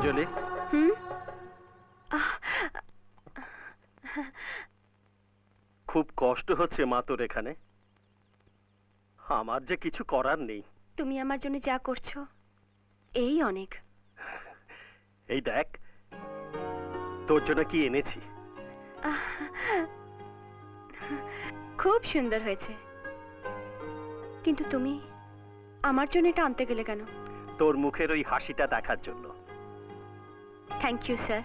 অঞ্জলি, খুব কষ্ট হচ্ছে মা তোর এখানে। আমার যে কিছু করার নেই। তুমি আমার জন্য যা করছো এই অনেক। এই দেখ তোর জন্য কি এনেছি। খুব সুন্দর হয়েছে, কিন্তু তুমি আমার জন্য এটা আনতে গেলে কেন? তোর মুখের ওই হাসিটা দেখার জন্য। Thank you sir.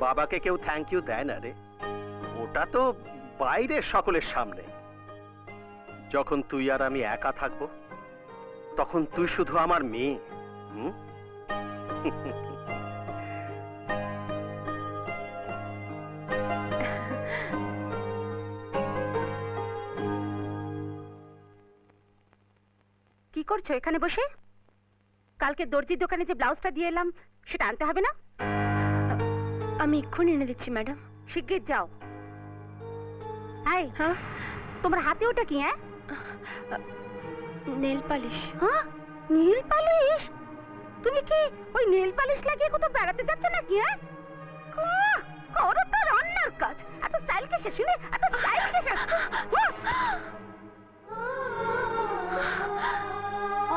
বাবাকে কেউ থ্যাংক ইউ দেয় না রে, ওটা তো বাইরের সকলের সামনে। যখন তুই আর আমি একা থাকবো তখন তুই শুধু আমার মেয়ে। কি করছো এখানে বসে? কালকে দর্জির দোকানে যে ব্লাউজটা দিয়ে এলাম সেটা আনতে হবে না? আমি এক্ষুনি এনে দিচ্ছি ম্যাডাম। শিগগির যাও। হ্যাঁ, তোমার হাতে ওটা কি? Nail polish. হ্যাঁ, নেল পালিশ? তুমি কি ওই নেল পালিশ লাগিয়ে কোথাও বেড়াতে যাচ্ছ নাকি? করো তো রান্নার কাজ। এত স্টাইল কিসে শুনে? এত স্টাইল কিসে?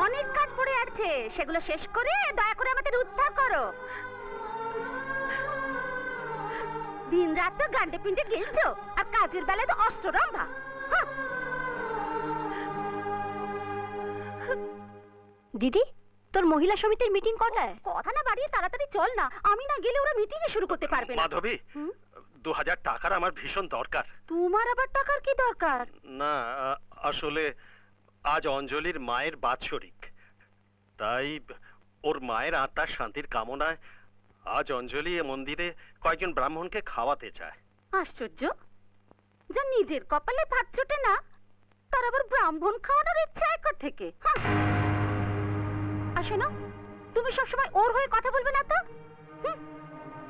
অনেক কাজ পড়ে আছে, সেগুলো শেষ করে দয়া করে আমাদের উদ্ধার করো। দিন রাত তো গান্ডে পিন্ডে গেলছো, আর কাজের বেলায় তো অষ্টরম্ভা। দিদি, তোর মহিলা সমিতির মিটিং কটায়? কথা না বাড়িয়ে তাড়াতাড়ি চল না, আমি না গেলে ওরা মিটিং শুরু করতে পারবে না। মাধবী, 2000 টাকার আমার ভীষণ দরকার। তোমার আবার টাকার কি দরকার? না, আসলে আজ অঞ্জলির মায়ের বাৎসরিক, তাই ওর মায়ের আত্মার শান্তির কামনায় আজ অঞ্জলি এ মন্দিরে কয়েকজন ব্রাহ্মণকে খাওয়াতে চায়। আশ্চর্য, যা নিজের কপালে ভাত জোটে না তার আবার ব্রাহ্মণ খাওয়ানোর ইচ্ছা একর থেকে। আসো না, তুমি সবসময় ওর হয়ে কথা বলবে না তো।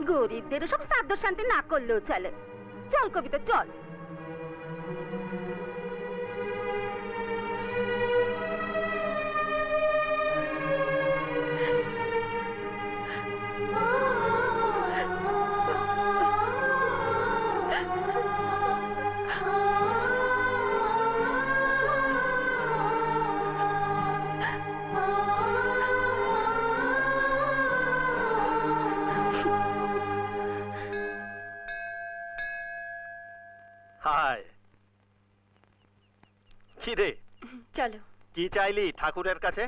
গরিবদের সব শ্রাদ্ধ শান্তি না করলেও চলে। চল কবিতা, চল। হাই, কি রে? চলো। কি চাইলি ঠাকুরের কাছে?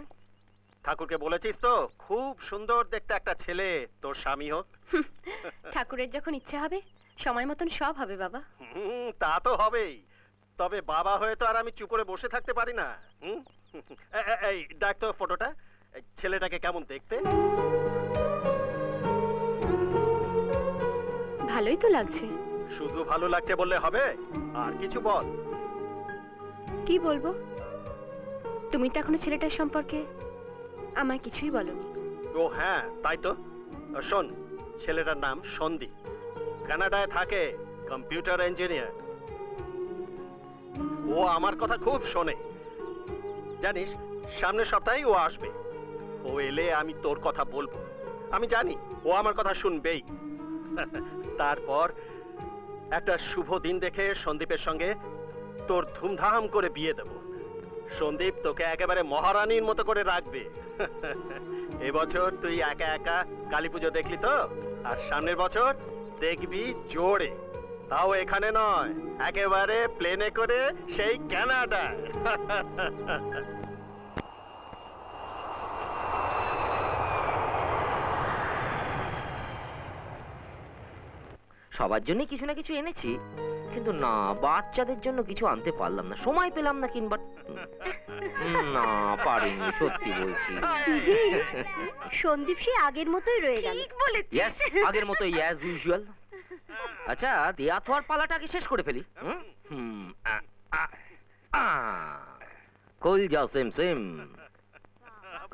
ঠাকুরকে বলেছিস তো খুব সুন্দর দেখতে একটা ছেলে তোর স্বামী হোক? ঠাকুরের যখন ইচ্ছা হবে সময় মতন সব হবে বাবা। তা তো হবেই, তবে বাবা হয়ে তো আর আমি চুপ করে বসে থাকতে পারি না। এই দেখ তো ফটোটা, ছেলেটাকে কেমন দেখতে? ভালোই তো লাগছে। শুধু ভালো লাগছে বললে হবে, আর কিছু বল। কি বলবো? তুমি তো এখনো ছেলেটার সম্পর্কে আমায় কিছুই বলনি। ও হ্যাঁ, তাই তো। শোন, ছেলেটার নাম সন্দীপ, কানাডায় থাকে, কম্পিউটার ইঞ্জিনিয়ার। ও আমার কথা খুব শোনে। জানিস, সামনের সপ্তাহে ও আসবে। ও এলে আমি তোর কথা বলবো। আমি জানি ও আমার কথা শুনবেই। তারপর একটা শুভ দিন দেখে সন্দীপের সঙ্গে তোর ধুমধাম করে বিয়ে দেব। সন্দীপ তোকে একেবারে মহারানীর মতো করে রাখবে। এবছর তুই একা একা কালী পুজো দেখলি তো, আর সামনের বছর দেখবি জোরে, তাও এখানে নয়, একেবারে প্লেনে করে সেই কানাডায়। সবার জন্য কিছু না কিছু এনেছি, কিন্তু না, বাচ্চাদের জন্য কিছু আনতে পারলাম না, সময় পেলাম না কিনবার। না পারিনি, সত্যি বলছি। সন্দীপ সে আগের মতোই রয়ে গেল। ঠিক বলেছিস। ইয়েস, আগের মতোই অ্যাজ ইউজুয়াল। আচ্ছা, দেয়া থোয়ার পালাটা আগে শেষ করে ফেলি। কই যাও সেম সেম?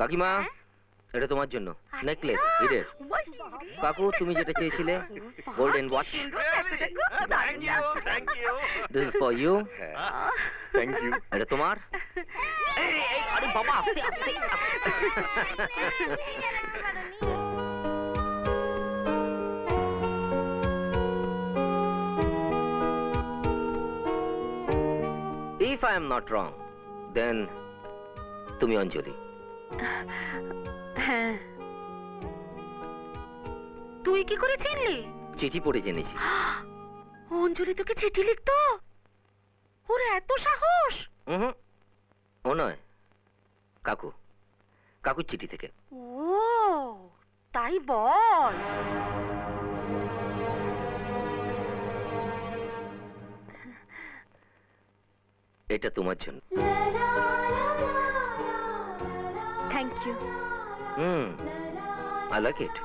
কাকিমা, এটা তোমার জন্য নেকলেস হিরের। কাকু তুমি যেটা চেয়েছিলে golden watch, thank you this is for you. Thank you এটা তোমার। আরে বাবা আস্তে আস্তে। If I am not wrong, then তুমি অঞ্জলি। হ্যাঁ, তুই কি করে চিনলি? চিঠি পড়ে জেনেছি। অঞ্জলি তোকে চিঠি লিখতো? ওর এত সাহস! হুম, ও নয়, কাকু, কাকুর চিঠি থেকে। ও তাই বল। এটা তোমার জন্য। Thank you. I like it.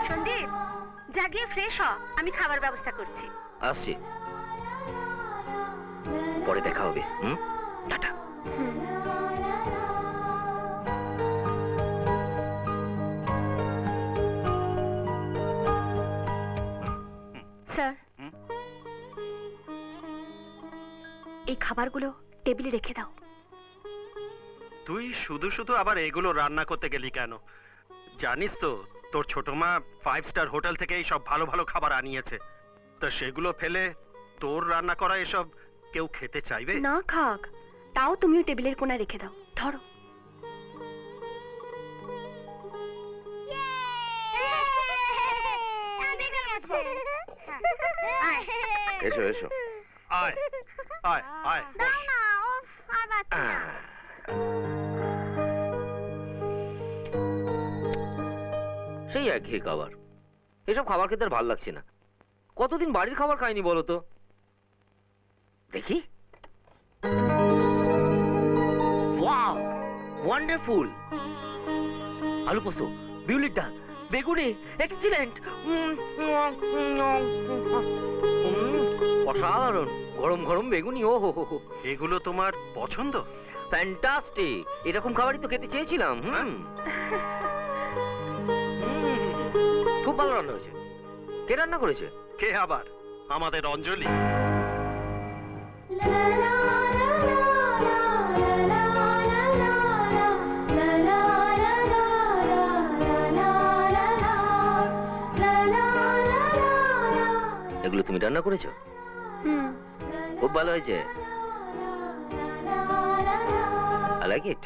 Sandeep, জাগিয়ে ফ্রেশ হ, আমি খাবার ব্যবস্থা করছি। আসছি, পরে দেখা হবে। টাটা। স্যার, এই খাবারগুলো টেবিলে রেখে দাও। তুই শুধু শুধু আবার এগুলো রান্না করতে গেলি কেন? জানিস তো তোর ছোট মা 5 স্টার হোটেল থেকে এই সব ভালো ভালো খাবার আনিয়েছে। তা সেগুলো ফেলে তোর রান্না করা এসব কেউ খেতে চাইবে? না খাক, তাও তুমিও টেবিলের কোণায় রেখে দাও। ধরো। এসো এসো। আয় আয় আয় বস। সেই একঘেয়ে খাবার, এসব খাবার খেতে আর ভালো লাগছে না। কতদিন বাড়ির খাবার খাইনি বলো তো? দেখি। Wow, wonderful. আলু পোস্ত, বিউলির ডাল, বেগুনি, এক্সিলেন্ট। অসাধারণ। গরম গরম বেগুনি, ও হো হো। এগুলো তোমার পছন্দ? ফ্যান্টাস্টিক, এরকম খাবারই তো খেতে চেয়েছিলাম। খুব ভালো রান্না হয়েছে। কে রান্না করেছে? কে আবার? আমাদের অঞ্জলি। এগুলো তুমি রান্না করেছো? খুব ভালো হয়েছে। I like it.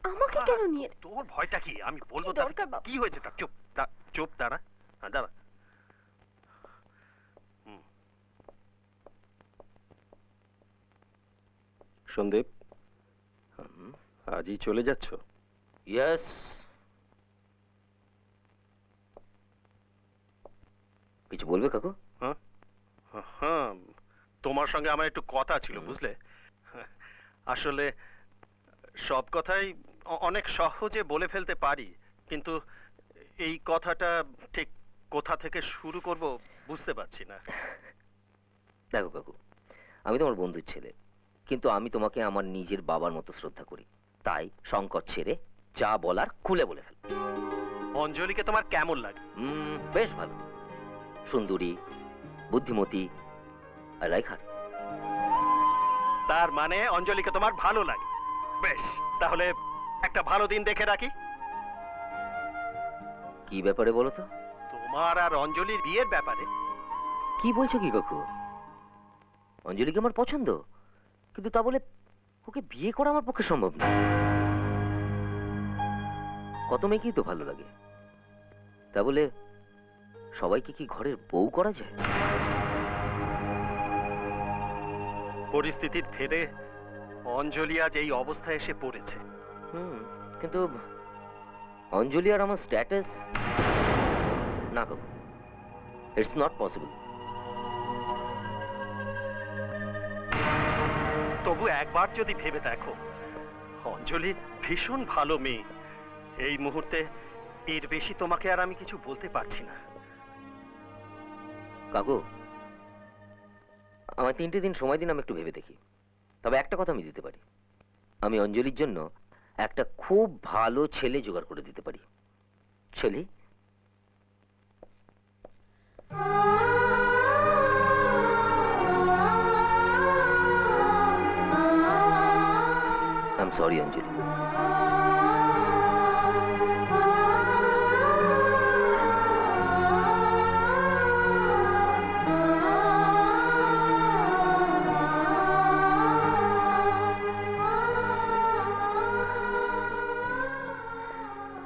আমাকে কেন নিয়ে? তোর ভয়টা কি? আমি বলবো কি তার দরকার বাবা? কি হয়েছে তার? চুপ চুপ, দাঁড়া দাঁড়া। সন্দীপ, আজই চলে যাচ্ছ? ইয়েস। কিছু বলবে কাকু? হ্যাঁ, তোমার সঙ্গে আমার একটু কথা ছিল, বুঝলে? আসলে সব কথাই অনেক সহজে বলে ফেলতে পারি, কিন্তু এই কথাটা ঠিক কোথা থেকে শুরু করব বুঝতে পারছি না। দেখো কাকু, আমি তোমার বন্ধুর ছেলে, কিন্তু আমি তোমাকে আমার নিজের বাবার মতো শ্রদ্ধা করি। তাই সংকট ছেড়ে যা বলার খুলে বলে ফেল। অঞ্জলিকে তোমার কেমন লাগে? বেশ ভালো, সুন্দরী, বুদ্ধিমতী। I like her. তার মানে অঞ্জলিকে তোমার ভালো লাগে? বেশ, তাহলে একটা ভালো দিন দেখে রাখি। কি ব্যাপারে বলো তো? তোমার আর অঞ্জলির বিয়ের ব্যাপারে। কি বলছো কি কাকু? অঞ্জলিকে আমার পছন্দ, কিন্তু তা বলে ওকে বিয়ে করা আমার পক্ষে সম্ভব না। কত মেয়েকেই তো ভালো লাগে, তা বলে সবাইকে কি ঘরের বউ করা যায়? পরিস্থিতির ফেরে অঞ্জলি আজ এই অবস্থায় এসে পড়েছে। কিন্তু অঞ্জলি আর আমার স্ট্যাটাস না কাকু, ইটস নট পসিবল। তবু একবার যদি ভেবে দেখো, অঞ্জলি ভীষণ ভালো মেয়ে। এই মুহূর্তে এর বেশি তোমাকে আর আমি কিছু বলতে পারছি না। কাকু, আমার 3টে দিন সময় দিন, আমি একটু ভেবে দেখি। তবে একটা কথা আমি দিতে পারি, আমি অঞ্জলির জন্য একটা খুব ভালো ছেলে জোগাড় করে দিতে পারি। ছেলে আই এম সরি অঞ্জলি।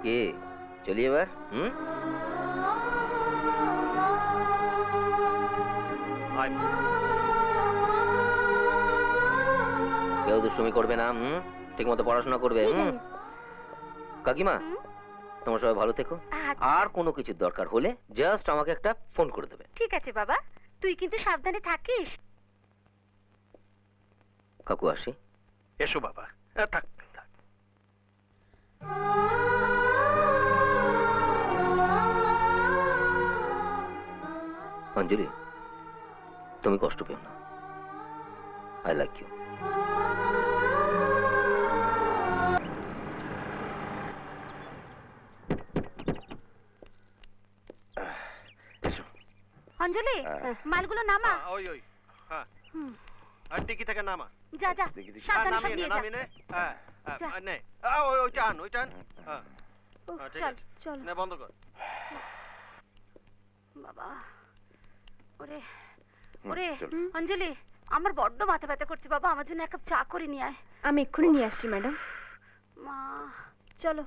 কে চলি এবার? আয়। কেউ দুষ্টুমি করবে না, ঠিক মতো পড়াশোনা করবে। কাকিমা, তোমার সবাই ভালো থেকো। আর কোনো কিছুর দরকার হলে জাস্ট আমাকে একটা ফোন করে দেবে। ঠিক আছে বাবা, তুই কিন্তু সাবধানে থাকিস। কাকু আসি। এসো বাবা। থাক থাক। অঞ্জলি, তুমি কষ্ট পেও না, আই লাইক ইউ। অঞ্জলি, মালগুলো নামা। ওই ওই, হ্যাঁ। আর টিকি থেকে নামা। যা যা, সাবধানে সব নামিয়ে নে, নিয়ে যা। নামিয়ে নে। হ্যাঁ, যা। নে। ওই টান, ওই টান। হ্যাঁ, উফ, ঠিক চল আছে। চল নে, বন্ধ কর। বাবা। ওরে ওরে অঞ্জলি, আমার বড্ড মাথা ব্যথা করছে বাবা, আমার জন্য এক কাপ চা করে নিয়ে আয়। আমি এক্ষুনি নিয়ে আসছি ম্যাডাম। মা, চলো।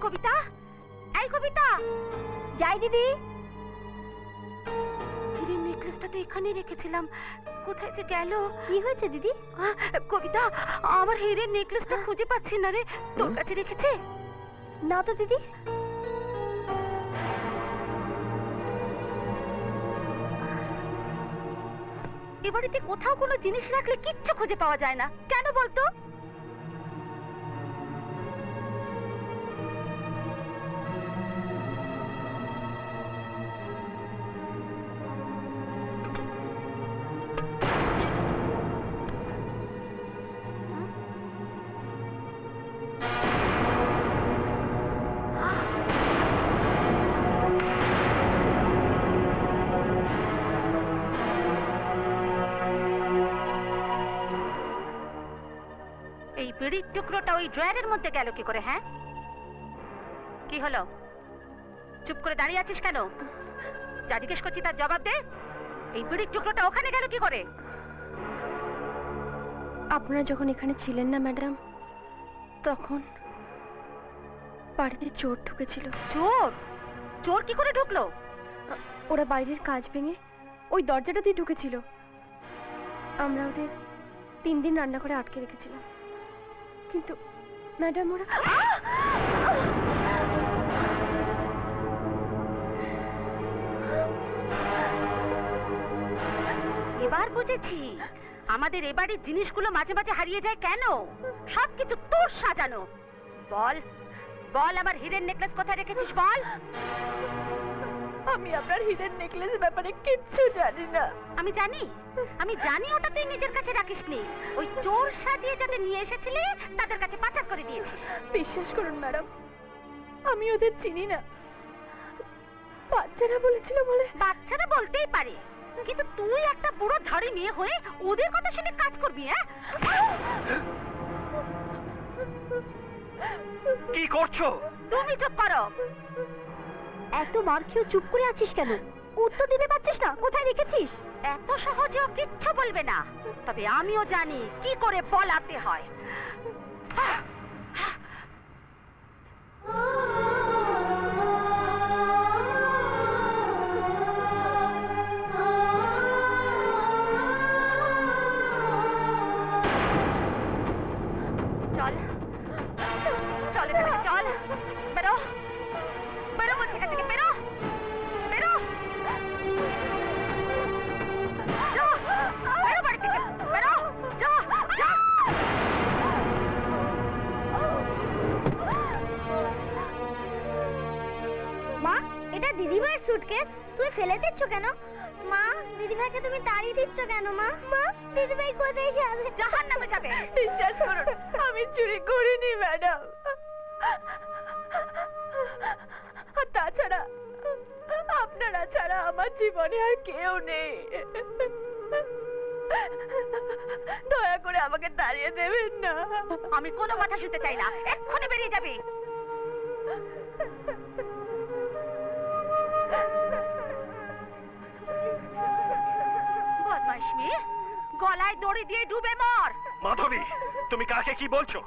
কবিতা, এই কবিতা। যাই দিদি। হিরের নেকলেসটা তো এখানেই রেখেছিলাম, কোথায় যে গেল? কি হয়েছে দিদি? কবিতা, আমার হিরের নেকলেসটা খুঁজে পাচ্ছি না রে। তোর কাছে রেখেছে? না তো দিদি। এ বাড়িতে কোথাও কোনো জিনিস রাখলে কিচ্ছু খুঁজে পাওয়া যায় না, কেন বলতো? এই বিড়ির টুকরোটা ওই ড্রয়ারের মধ্যে গেল কি করে? হ্যাঁ, কি হলো? চুপ করে দাঁড়িয়ে আছিস কেন? যা জিজ্ঞেস করছি তার জবাব দে। এই বিড়ির টুকরোটা ওখানে গেল কি করে? আপনারা যখন এখানে ছিলেন না ম্যাডাম, তখন বাড়িতে চোর ঢুকেছিল। চোর? চোর কি করে ঢুকলো? ওরা বাইরের কাজ ভেঙে ওই দরজাটা দিয়ে ঢুকেছিল। আমরা ওদের 3 দিন রান্না করে আটকে রেখেছিলাম, কিন্তু ম্যাডাম ওরা এবার বুঝেছি আমাদের এবাড়ির জিনিসগুলো মাঝে মাঝে হারিয়ে যায় কেন। সবকিছু তোর সাজানো। বল বল, আমার হিরের নেকলেস কোথায় রেখেছিস বল। আমি আপনার হিরের নেকলেসের ব্যাপারে কিচ্ছু জানি না। আমি জানি, আমি জানি ওটা তুই নিজের কাছে রাখিসনি। ওই চোর সাজিয়ে যাতে নিয়ে এসেছিলি তাদের কাছে পাচার করে দিয়েছিস। বিশ্বাস করুন ম্যাডাম, আমি ওদের চিনি না। বাচ্চারা বলেছিল বলে। বাচ্চারা বলতেই পারে, কিন্তু তুই একটা বুড়ো ধাড়ি মেয়ে হয়ে ওদের কথা শুনে কাজ করবি? হ্যাঁ, কি করছো? তুমি চুপ করো। এত মার খেয়েও চুপ করে আছিস কেন? উত্তর দিতে পারছিস না? কোথায় রেখেছিস? এত সহজেও কিচ্ছু বলবে না, তবে আমিও জানি কি করে বলাতে হয়। সুটকেস তুই ফেলে দিচ্ছ কেন? মা, দিদিভাইকে তুমি তাড়িয়ে দিচ্ছ কেন? মা, মা, দিদিভাই কোথায় যাবে? জাহান্নামে যাবে। বিশ্বাস করুন, আমি চুরি করিনি ম্যাডাম। আর তাছাড়া আপনারা ছাড়া আমার জীবনে আর কেউ নেই। দয়া করে আমাকে তাড়িয়ে দেবেন না। আমি কোনো কথা শুনতে চাই না, এক্ষুনি বেরিয়ে যাবি। বদমাইশ মেয়ে, গলায় দড়ি দিয়ে ডুবে মর। মাধবী, তুমি কাকে কি বলছো?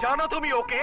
জানো তুমি ওকে?